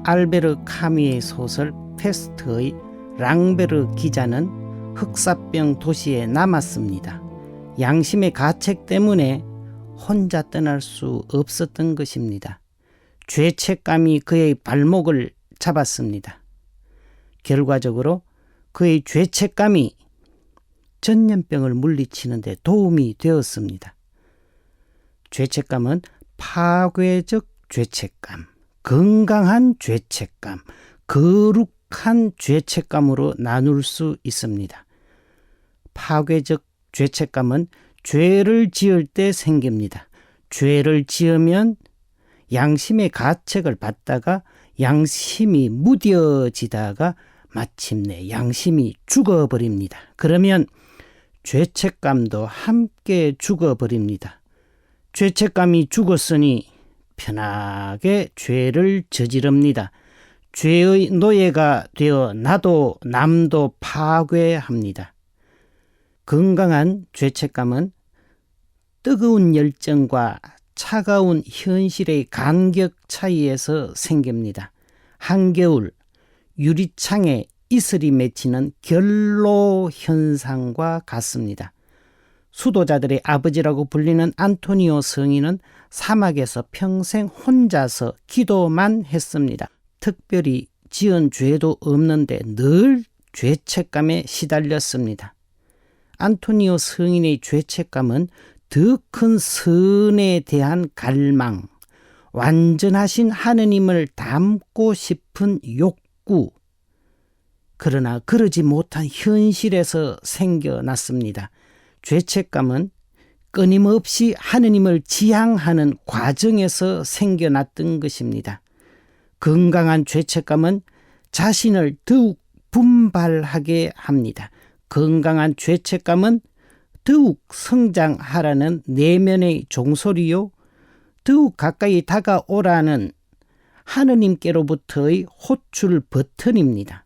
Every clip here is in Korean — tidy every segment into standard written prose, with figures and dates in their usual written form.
알베르 카뮈의 소설 페스트의 랑베르 기자는 흑사병 도시에 남았습니다. 양심의 가책 때문에 혼자 떠날 수 없었던 것입니다. 죄책감이 그의 발목을 잡았습니다. 결과적으로 그의 죄책감이 전염병을 물리치는 데 도움이 되었습니다. 죄책감은 파괴적 죄책감, 건강한 죄책감, 거룩한 죄책감으로 나눌 수 있습니다. 파괴적 죄책감은 죄를 지을 때 생깁니다. 죄를 지으면 양심의 가책을 받다가 양심이 무뎌지다가 마침내 양심이 죽어버립니다. 그러면 죄책감도 함께 죽어버립니다. 죄책감이 죽었으니 편하게 죄를 저지릅니다. 죄의 노예가 되어 나도 남도 파괴합니다. 건강한 죄책감은 뜨거운 열정과 차가운 현실의 간격 차이에서 생깁니다. 한겨울 유리창에 이슬이 맺히는 결로 현상과 같습니다. 수도자들의 아버지라고 불리는 안토니오 성인은 사막에서 평생 혼자서 기도만 했습니다. 특별히 지은 죄도 없는데 늘 죄책감에 시달렸습니다. 안토니오 성인의 죄책감은 더 큰 선에 대한 갈망, 완전하신 하느님을 닮고 싶은 욕구, 그러나 그러지 못한 현실에서 생겨났습니다. 죄책감은 끊임없이 하느님을 지향하는 과정에서 생겨났던 것입니다. 건강한 죄책감은 자신을 더욱 분발하게 합니다. 건강한 죄책감은 더욱 성장하라는 내면의 종소리요, 더욱 가까이 다가오라는 하느님께로부터의 호출 버튼입니다.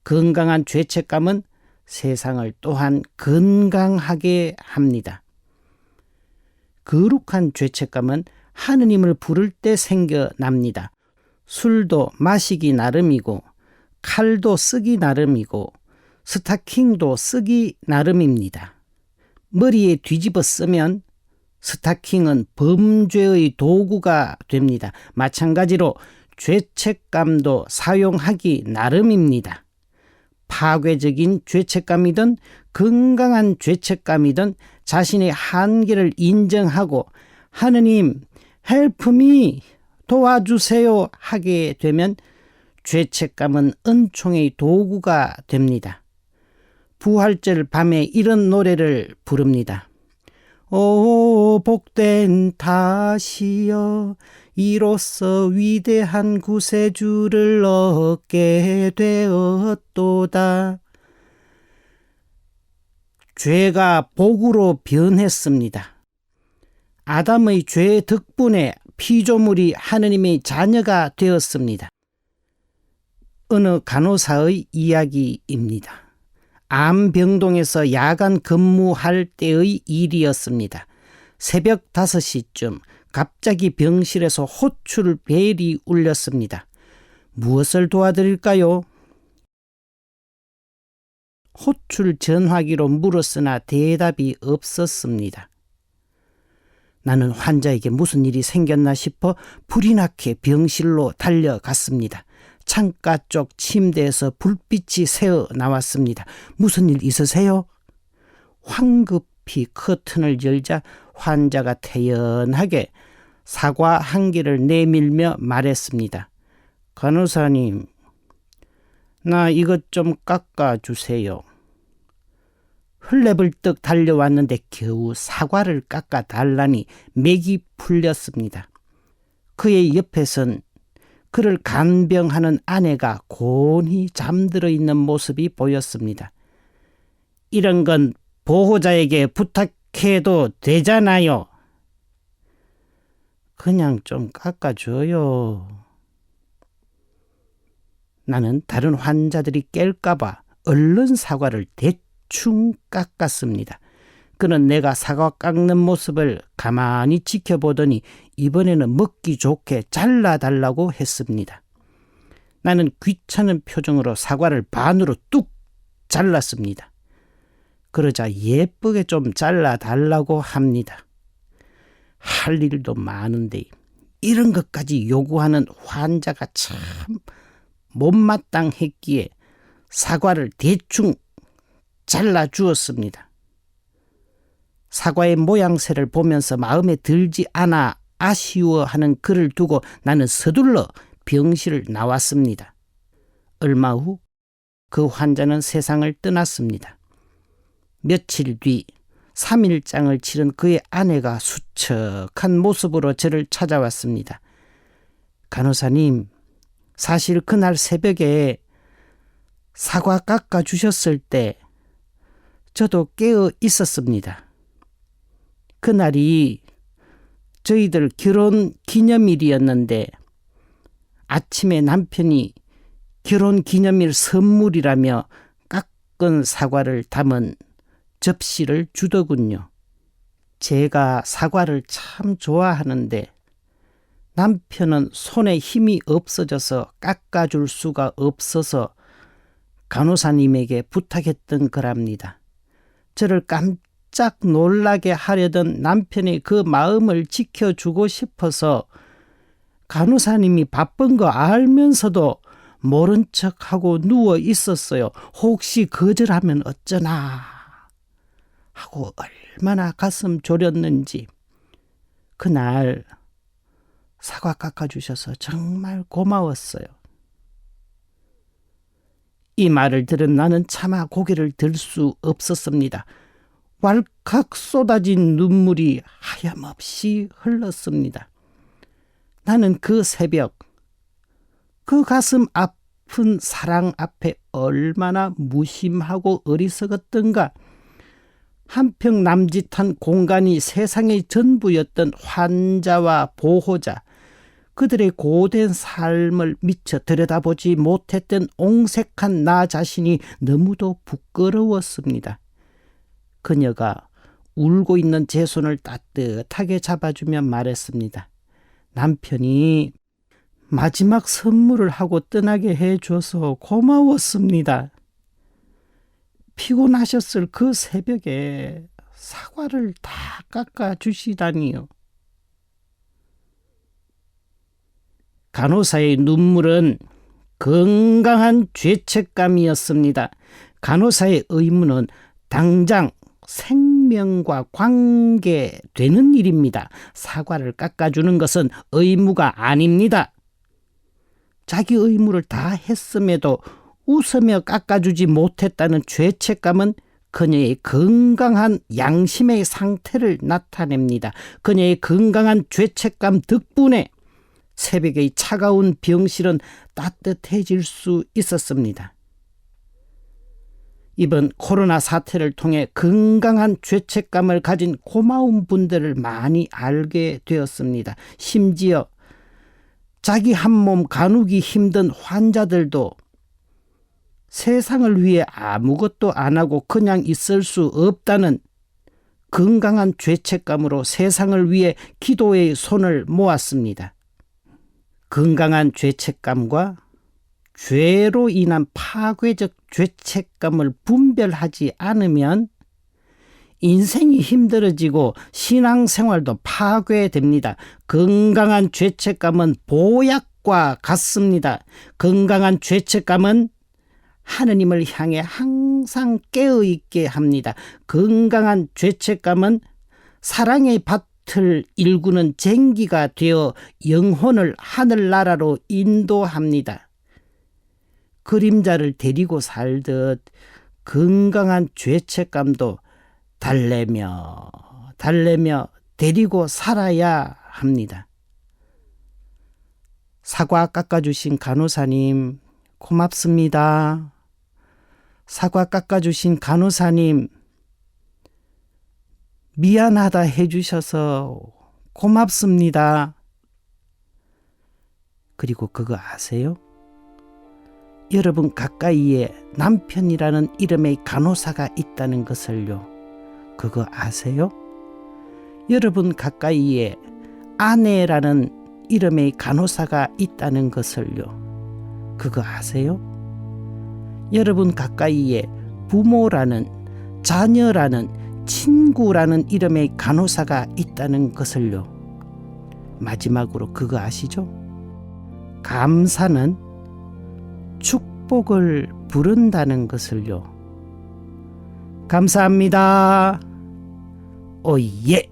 건강한 죄책감은 세상을 또한 건강하게 합니다. 거룩한 죄책감은 하느님을 부를 때 생겨납니다. 술도 마시기 나름이고 칼도 쓰기 나름이고 스타킹도 쓰기 나름입니다. 머리에 뒤집어 쓰면 스타킹은 범죄의 도구가 됩니다. 마찬가지로 죄책감도 사용하기 나름입니다. 파괴적인 죄책감이든 건강한 죄책감이든 자신의 한계를 인정하고 하느님 help me 도와주세요 하게 되면 죄책감은 은총의 도구가 됩니다. 부활절 밤에 이런 노래를 부릅니다. 오 복된 다시여 이로써 위대한 구세주를 얻게 되었도다. 죄가 복으로 변했습니다. 아담의 죄 덕분에 피조물이 하느님의 자녀가 되었습니다. 어느 간호사의 이야기입니다. 암병동에서 야간 근무할 때의 일이었습니다. 새벽 5시쯤 갑자기 병실에서 호출벨이 울렸습니다. 무엇을 도와드릴까요? 호출 전화기로 물었으나 대답이 없었습니다. 나는 환자에게 무슨 일이 생겼나 싶어 불이 나게 병실로 달려갔습니다. 창가 쪽 침대에서 불빛이 새어 나왔습니다. 무슨 일 있으세요? 황급히 커튼을 열자 환자가 태연하게 사과 한 개를 내밀며 말했습니다. 간호사님, 나 이것 좀 깎아주세요. 헐레벌떡 달려왔는데 겨우 사과를 깎아달라니 맥이 풀렸습니다. 그의 옆에선 그를 간병하는 아내가 곤히 잠들어 있는 모습이 보였습니다. 이런 건 보호자에게 부탁해도 되잖아요. 그냥 좀 깎아줘요. 나는 다른 환자들이 깰까봐 얼른 사과를 대충 깎았습니다. 그는 내가 사과 깎는 모습을 가만히 지켜보더니 이번에는 먹기 좋게 잘라달라고 했습니다. 나는 귀찮은 표정으로 사과를 반으로 뚝 잘랐습니다. 그러자 예쁘게 좀 잘라달라고 합니다. 할 일도 많은데 이런 것까지 요구하는 환자가 참 못마땅했기에 사과를 대충 잘라주었습니다. 사과의 모양새를 보면서 마음에 들지 않아 아쉬워하는 그를 두고 나는 서둘러 병실을 나왔습니다. 얼마 후 그 환자는 세상을 떠났습니다. 며칠 뒤 3일장을 치른 그의 아내가 수척한 모습으로 저를 찾아왔습니다. 간호사님, 사실 그날 새벽에 사과 깎아주셨을 때 저도 깨어 있었습니다. 그날이 저희들 결혼 기념일이었는데 아침에 남편이 결혼 기념일 선물이라며 깎은 사과를 담은 접시를 주더군요. 제가 사과를 참 좋아하는데 남편은 손에 힘이 없어져서 깎아줄 수가 없어서 간호사님에게 부탁했던 거랍니다. 저를 깜짝 놀라게 하려던 남편의 그 마음을 지켜주고 싶어서 간호사님이 바쁜 거 알면서도 모른 척하고 누워 있었어요. 혹시 거절하면 어쩌나 하고 얼마나 가슴 졸였는지. 그날 사과 깎아주셔서 정말 고마웠어요. 이 말을 들은 나는 차마 고개를 들 수 없었습니다. 왈칵 쏟아진 눈물이 하염없이 흘렀습니다. 나는 그 새벽 그 가슴 아픈 사랑 앞에 얼마나 무심하고 어리석었던가. 한평 남짓한 공간이 세상의 전부였던 환자와 보호자, 그들의 고된 삶을 미처 들여다보지 못했던 옹색한 나 자신이 너무도 부끄러웠습니다. 그녀가 울고 있는 제 손을 따뜻하게 잡아주며 말했습니다. 남편이 마지막 선물을 하고 떠나게 해줘서 고마웠습니다. 피곤하셨을 그 새벽에 사과를 다 깎아주시다니요. 간호사의 눈물은 건강한 죄책감이었습니다. 간호사의 의무는 당장 생명과 관계되는 일입니다. 사과를 깎아주는 것은 의무가 아닙니다. 자기 의무를 다 했음에도 웃으며 깎아주지 못했다는 죄책감은 그녀의 건강한 양심의 상태를 나타냅니다. 그녀의 건강한 죄책감 덕분에 새벽의 차가운 병실은 따뜻해질 수 있었습니다. 이번 코로나 사태를 통해 건강한 죄책감을 가진 고마운 분들을 많이 알게 되었습니다. 심지어 자기 한 몸 가누기 힘든 환자들도 세상을 위해 아무것도 안 하고 그냥 있을 수 없다는 건강한 죄책감으로 세상을 위해 기도의 손을 모았습니다. 건강한 죄책감과 죄로 인한 파괴적 죄책감을 분별하지 않으면 인생이 힘들어지고 신앙생활도 파괴됩니다. 건강한 죄책감은 보약과 같습니다. 건강한 죄책감은 하느님을 향해 항상 깨어있게 합니다. 건강한 죄책감은 사랑의 밭을 일구는 쟁기가 되어 영혼을 하늘나라로 인도합니다. 그림자를 데리고 살듯 건강한 죄책감도 달래며 데리고 살아야 합니다. 사과 깎아주신 간호사님 고맙습니다. 사과 깎아주신 간호사님 미안하다 해주셔서 고맙습니다. 그리고 그거 아세요? 여러분 가까이에 남편이라는 이름의 간호사가 있다는 것을요. 그거 아세요? 여러분 가까이에 아내라는 이름의 간호사가 있다는 것을요. 그거 아세요? 여러분 가까이에 부모라는, 자녀라는, 친구라는 이름의 간호사가 있다는 것을요. 마지막으로 그거 아시죠? 감사는 축복을 부른다는 것을요. 감사합니다. 오예.